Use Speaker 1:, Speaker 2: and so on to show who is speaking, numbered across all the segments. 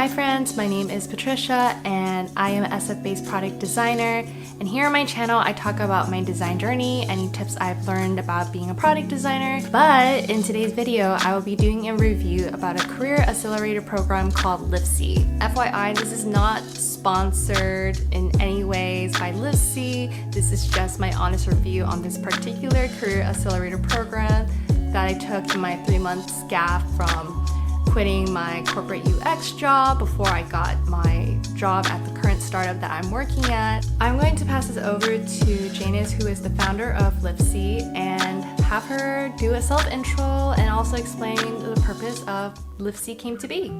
Speaker 1: Hi friends, my name is Patricia and I am an SF-based product designer, and here on my channel I talk about my design journey, any tips I've learned about being a product designer. But in today's video I will be doing a review about a career accelerator program called Liftzy. FYI, this is not sponsored in any ways by Liftzy. This is just my honest review on this particular career accelerator program that I took in my 3-month gap from quitting my corporate UX job before I got my job at the current startup that I'm working at. I'm going to pass this over to Janus, who is the founder of Liftzy, and have her do a self-intro and also explain the purpose of Liftzy came to be.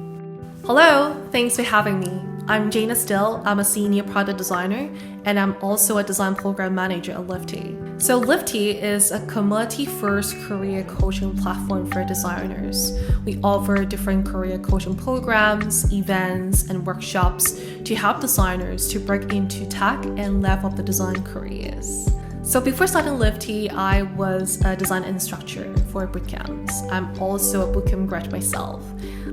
Speaker 2: Hello, thanks for having me. I'm Janus Tiu. I'm a senior product designer and I'm also a design program manager at Liftzy. So Liftzy is a community-first career coaching platform for designers. We offer different career coaching programs, events, and workshops to help designers to break into tech and level up the design careers. So before starting Liftzy, I was a design instructor for bootcamps. I'm also a bootcamp grad myself.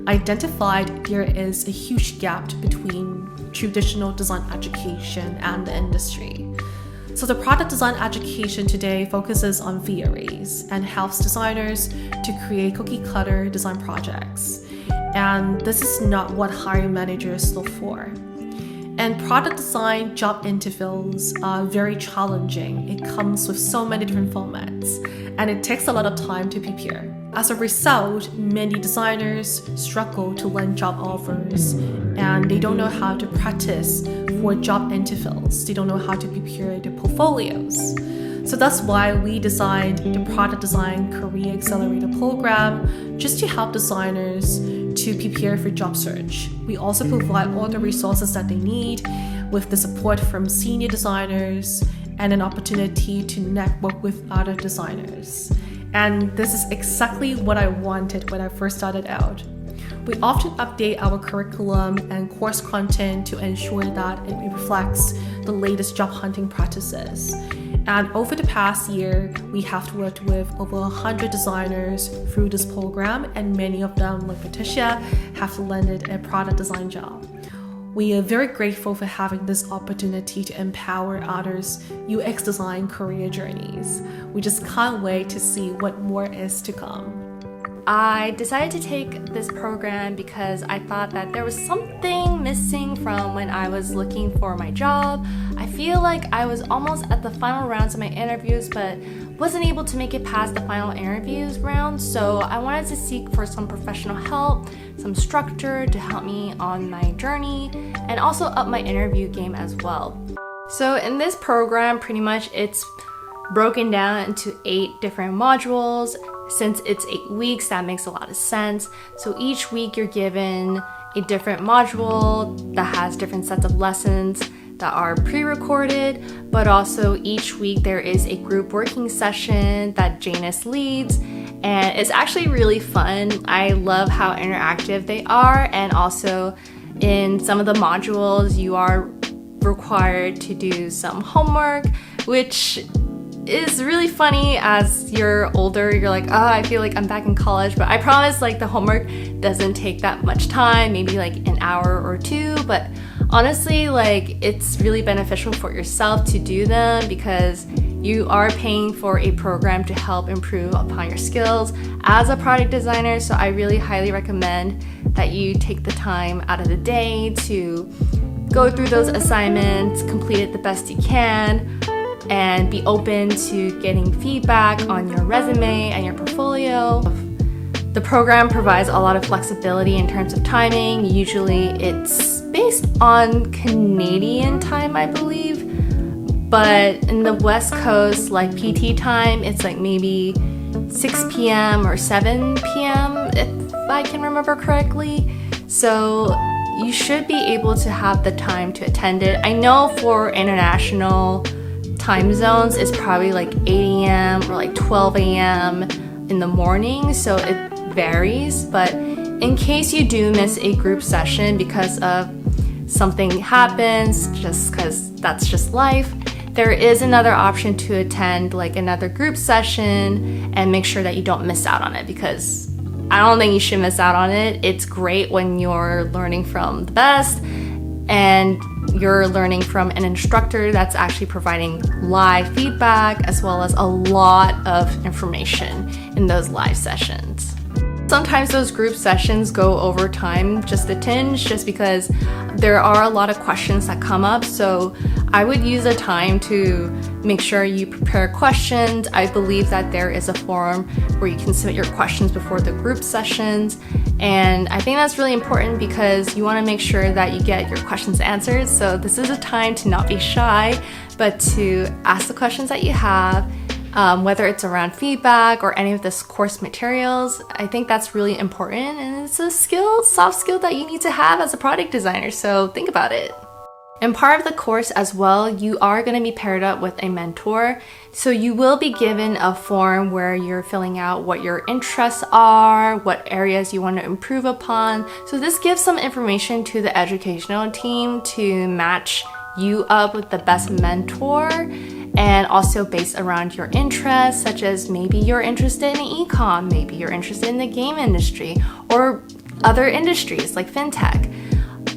Speaker 2: I identified there is a huge gap between traditional design education and the industry. So the product design education today focuses on theories and helps designers to create cookie-cutter design projects. And this is not what hiring managers look for. And product design job interviews are very challenging. It comes with so many different formats, and it takes a lot of time to prepare. As a result, many designers struggle to land job offers, and they don't know how to practice for job interviews. They don't know how to prepare their portfolios. So that's why we designed the Product Design Career Accelerator program, just to help designers to prepare for job search. We also provide all the resources that they need, with the support from senior designers and an opportunity to network with other designers. And this is exactly what I wanted when I first started out. We often update our curriculum and course content to ensure that it reflects the latest job hunting practices. And over the past year, we have worked with over 100 designers through this program, and many of them, like Patricia, have landed a product design job. We are very grateful for having this opportunity to empower others' UX design career journeys. We just can't wait to see what more is to come.
Speaker 1: I decided to take this program because I thought that there was something missing from when I was looking for my job. I feel like I was almost at the final rounds of my interviews, but wasn't able to make it past the final interviews round. So I wanted to seek for some professional help, some structure to help me on my journey, and also up my interview game as well. So in this program, pretty much it's broken down into 8 different modules. Since it's 8 weeks, that makes a lot of sense. So each week you're given a different module that has different sets of lessons that are pre-recorded, but also each week there is a group working session that Janus leads, and it's actually really fun. I love how interactive they are, and also in some of the modules you are required to do some homework, which is really funny. As you're older, you're like, oh, I feel like I'm back in college, but I promise like the homework doesn't take that much time, maybe like an hour or 2, but honestly, like it's really beneficial for yourself to do them because you are paying for a program to help improve upon your skills as a product designer. So I really highly recommend that you take the time out of the day to go through those assignments, complete it the best you can, and be open to getting feedback on your resume and your portfolio. The program provides a lot of flexibility in terms of timing. Usually it's based on Canadian time, I believe, but in the West Coast, like PT time, it's like maybe 6 p.m. or 7 p.m. if I can remember correctly. So you should be able to have the time to attend it. I know for international time zones it's probably like 8 a.m. or like 12 a.m. in the morning, so it varies. But in case you do miss a group session because of something happens, just because that's just life, there is another option to attend like another group session and make sure that you don't miss out on it, because I don't think you should miss out on it. It's great when you're learning from the best and you're learning from an instructor that's actually providing live feedback as well as a lot of information in those live sessions. Sometimes those group sessions go over time just a tinge, just because there are a lot of questions that come up. So I would use the time to make sure you prepare questions. I believe that there is a forum where you can submit your questions before the group sessions. And I think that's really important because you want to make sure that you get your questions answered. So this is a time to not be shy, but to ask the questions that you have. Whether it's around feedback or any of this course materials, I think that's really important, and it's a soft skill that you need to have as a product designer, so think about it. And part of the course as well, you are going to be paired up with a mentor, so you will be given a form where you're filling out what your interests are, what areas you want to improve upon. So this gives some information to the educational team to match you up with the best mentor, and also based around your interests, such as maybe you're interested in e-com, maybe you're interested in the game industry or other industries like fintech.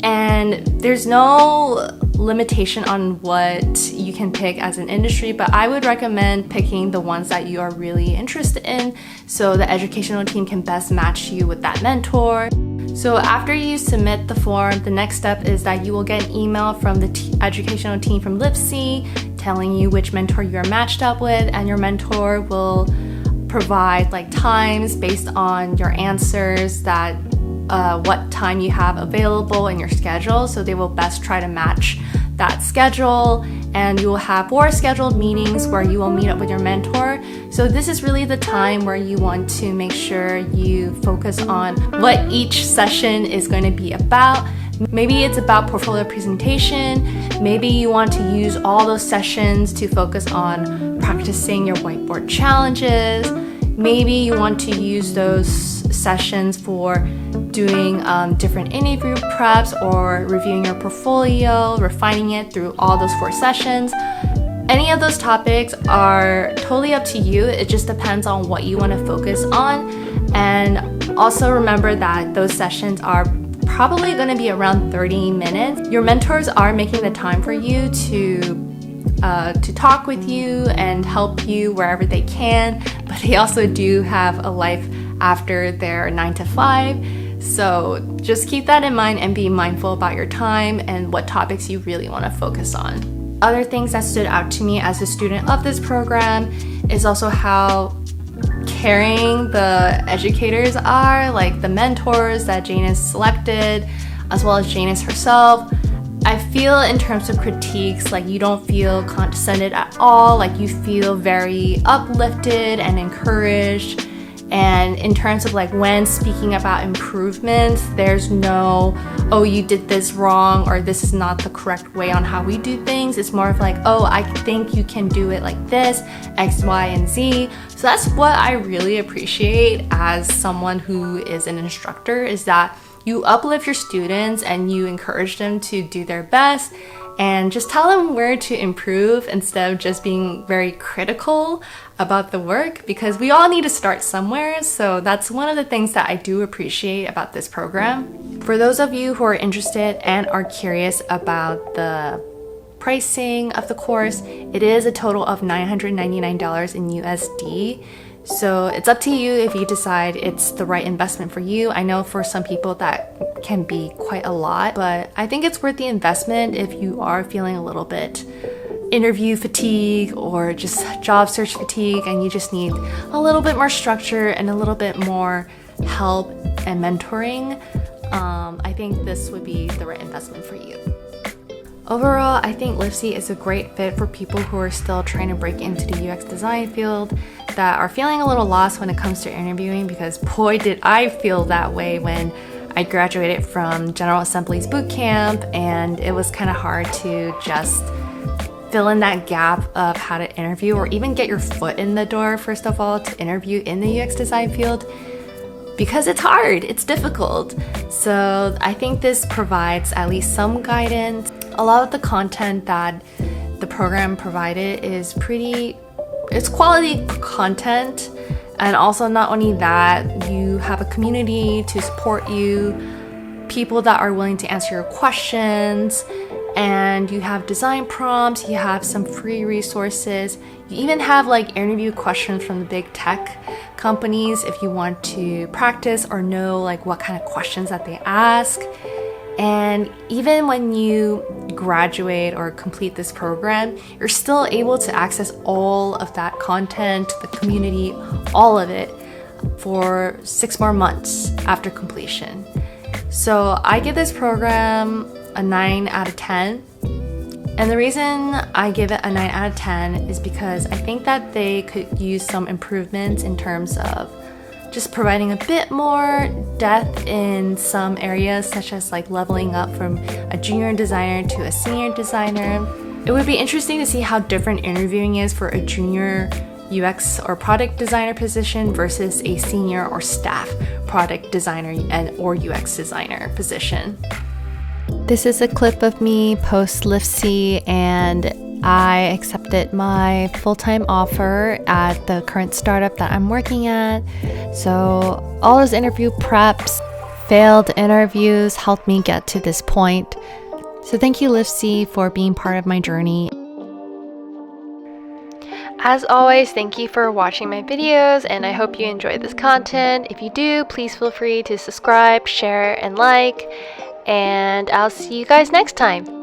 Speaker 1: And there's no limitation on what you can pick as an industry, but I would recommend picking the ones that you are really interested in so the educational team can best match you with that mentor. So after you submit the form, the next step is that you will get an email from the educational team from Liftzy telling you which mentor you're matched up with, and your mentor will provide like times based on your answers that what time you have available in your schedule. So they will best try to match that schedule, and you will have 4 scheduled meetings where you will meet up with your mentor. So this is really the time where you want to make sure you focus on what each session is going to be about. Maybe it's about portfolio presentation. Maybe you want to use all those sessions to focus on practicing your whiteboard challenges. Maybe you want to use those sessions for doing different interview preps or reviewing your portfolio, refining it through all those 4 sessions. Any of those topics are totally up to you. It just depends on what you want to focus on. And also remember that those sessions are probably going to be around 30 minutes. Your mentors are making the time for you to talk with you and help you wherever they can, but they also do have a life after their 9 to 5. So just keep that in mind and be mindful about your time and what topics you really want to focus on. Other things that stood out to me as a student of this program is also how caring the educators are, like the mentors that Janus selected, as well as Janus herself. I feel in terms of critiques, like you don't feel condescended at all, like you feel very uplifted and encouraged. And in terms of like when speaking about improvements, there's no, oh, you did this wrong, or this is not the correct way on how we do things. It's more of like, oh, I think you can do it like this, X, Y, and Z. So that's what I really appreciate as someone who is an instructor, is that you uplift your students and you encourage them to do their best and just tell them where to improve instead of just being very critical about the work, because we all need to start somewhere. So that's one of the things that I do appreciate about this program. For those of you who are interested and are curious about the pricing of the course, it is a total of $999 in USD. So it's up to you if you decide it's the right investment for you. I know for some people that can be quite a lot, but I think it's worth the investment if you are feeling a little bit interview fatigue or just job search fatigue and you just need a little bit more structure and a little bit more help and mentoring. I think this would be the right investment for you. Overall, I think Liftzy is a great fit for people who are still trying to break into the UX design field, that are feeling a little lost when it comes to interviewing, because boy did I feel that way when I graduated from General Assembly's bootcamp, and it was kind of hard to just fill in that gap of how to interview or even get your foot in the door, first of all, to interview in the UX design field, because it's hard, it's difficult. So I think this provides at least some guidance. A lot of the content that the program provided is it's quality content, And also, not only that, you have a community to support you, people that are willing to answer your questions, and you have design prompts, you have some free resources, you even have like interview questions from the big tech companies if you want to practice or know like what kind of questions that they ask. And even when you graduate or complete this program, you're still able to access all of that content, the community, all of it for 6 more months after completion. So I give this program a 9 out of 10. And the reason I give it a 9 out of 10 is because I think that they could use some improvements in terms of just providing a bit more depth in some areas, such as like leveling up from a junior designer to a senior designer. It would be interesting to see how different interviewing is for a junior UX or product designer position versus a senior or staff product designer or UX designer position. This is a clip of me post Liftzy, and I accepted my full-time offer at the current startup that I'm working at. So all those interview preps, failed interviews helped me get to this point. So thank you, Liftzy, for being part of my journey. As always, thank you for watching my videos, and I hope you enjoy this content. If you do, please feel free to subscribe, share, and like, and I'll see you guys next time.